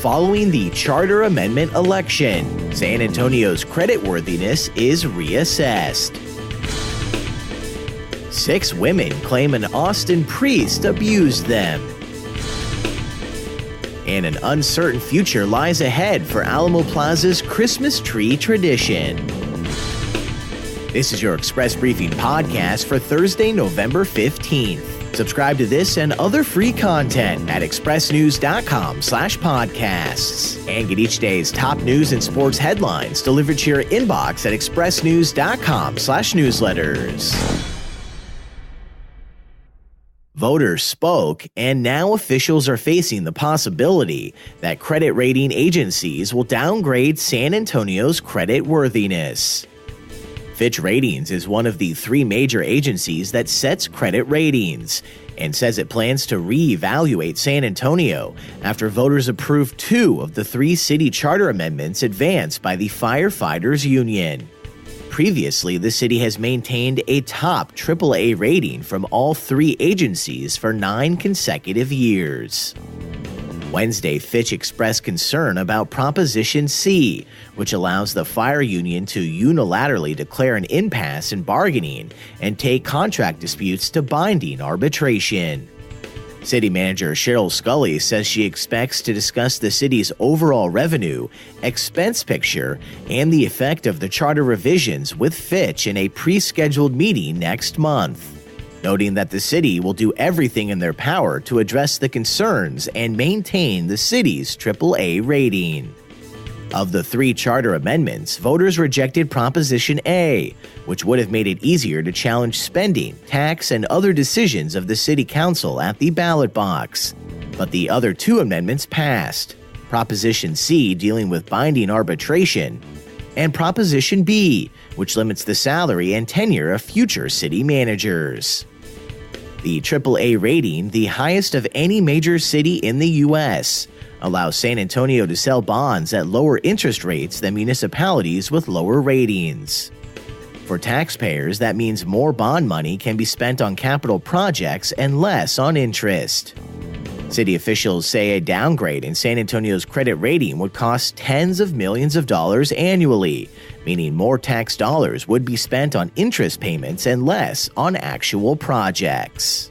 Following the charter amendment election, San Antonio's creditworthiness is reassessed. 6 women claim an Austin priest abused them. And an uncertain future lies ahead for Alamo Plaza's Christmas tree tradition. This is your Express Briefing podcast for Thursday, November 15th. Subscribe to this and other free content at expressnews.com/podcasts. And get each day's top news and sports headlines delivered to your inbox at expressnews.com/newsletters. Voters spoke, and now officials are facing the possibility that credit rating agencies will downgrade San Antonio's creditworthiness. Fitch Ratings is one of the 3 major agencies that sets credit ratings and says it plans to reevaluate San Antonio after voters approved 2 of the 3 city charter amendments advanced by the Firefighters Union. Previously, the city has maintained a top AAA rating from all 3 agencies for 9 consecutive years. Wednesday, Fitch expressed concern about Proposition C, which allows the fire union to unilaterally declare an impasse in bargaining and take contract disputes to binding arbitration. City Manager Cheryl Scully says she expects to discuss the city's overall revenue, expense picture, and the effect of the charter revisions with Fitch in a pre-scheduled meeting next month, noting that the city will do everything in their power to address the concerns and maintain the city's AAA rating. Of the 3 charter amendments, voters rejected Proposition A, which would have made it easier to challenge spending, tax, and other decisions of the city council at the ballot box. But the other 2 amendments passed: Proposition C, dealing with binding arbitration, and Proposition B, which limits the salary and tenure of future city managers. The AAA rating, the highest of any major city in the U.S., allows San Antonio to sell bonds at lower interest rates than municipalities with lower ratings. For taxpayers, that means more bond money can be spent on capital projects and less on interest. City officials say a downgrade in San Antonio's credit rating would cost tens of millions of dollars annually, meaning more tax dollars would be spent on interest payments and less on actual projects.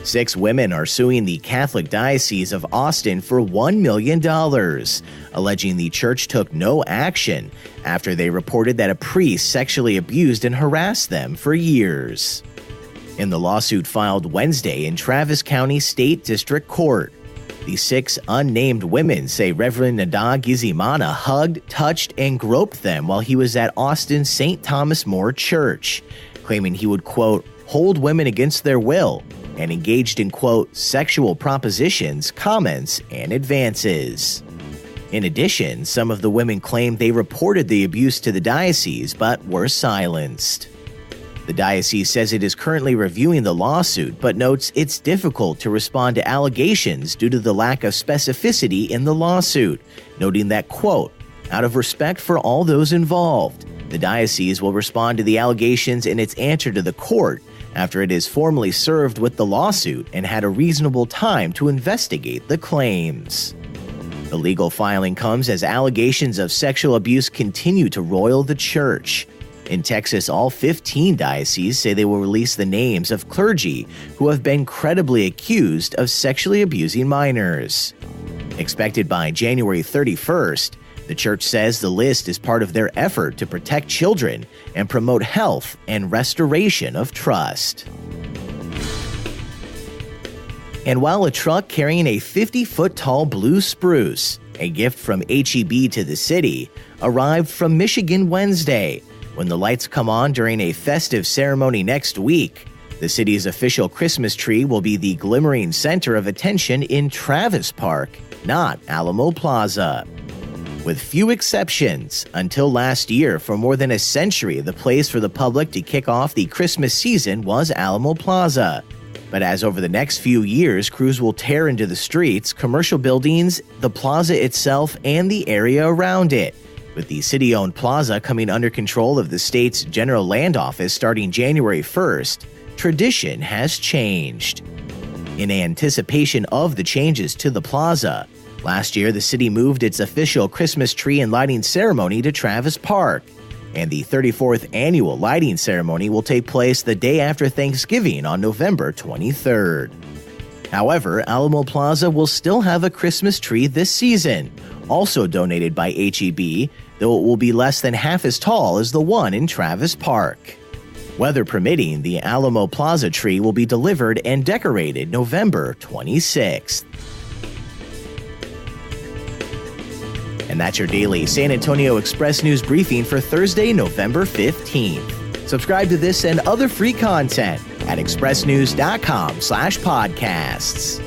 6 women are suing the Catholic Diocese of Austin for $1 million, alleging the church took no action after they reported that a priest sexually abused and harassed them for years. In the lawsuit filed Wednesday in Travis County State District Court, the 6 unnamed women say Reverend Nada Gizimana hugged, touched, and groped them while he was at Austin's St. Thomas More Church, claiming he would, quote, hold women against their will, and engaged in, quote, sexual propositions, comments, and advances. In addition, some of the women claimed they reported the abuse to the diocese but were silenced. The diocese says it is currently reviewing the lawsuit, but notes it's difficult to respond to allegations due to the lack of specificity in the lawsuit, noting that, quote, out of respect for all those involved, the diocese will respond to the allegations in its answer to the court after it is formally served with the lawsuit and had a reasonable time to investigate the claims. The legal filing comes as allegations of sexual abuse continue to roil the church. In Texas, all 15 dioceses say they will release the names of clergy who have been credibly accused of sexually abusing minors. Expected by January 31st, the church says the list is part of their effort to protect children and promote health and restoration of trust. And while a truck carrying a 50-foot-tall blue spruce, a gift from HEB to the city, arrived from Michigan Wednesday, when the lights come on during a festive ceremony next week, the city's official Christmas tree will be the glimmering center of attention in Travis Park, not Alamo Plaza. With few exceptions, until last year, for more than a century, the place for the public to kick off the Christmas season was Alamo Plaza. But as over the next few years, crews will tear into the streets, commercial buildings, the plaza itself, and the area around it, with the city-owned plaza coming under control of the state's General Land Office starting January 1st, tradition has changed. In anticipation of the changes to the plaza, last year the city moved its official Christmas tree and lighting ceremony to Travis Park, and the 34th annual lighting ceremony will take place the day after Thanksgiving on November 23rd. However, Alamo Plaza will still have a Christmas tree this season, also donated by HEB, though it will be less than half as tall as the one in Travis Park. Weather permitting, the Alamo Plaza tree will be delivered and decorated November 26th. And that's your daily San Antonio Express News briefing for Thursday, November 15th. Subscribe to this and other free content at expressnews.com/podcasts.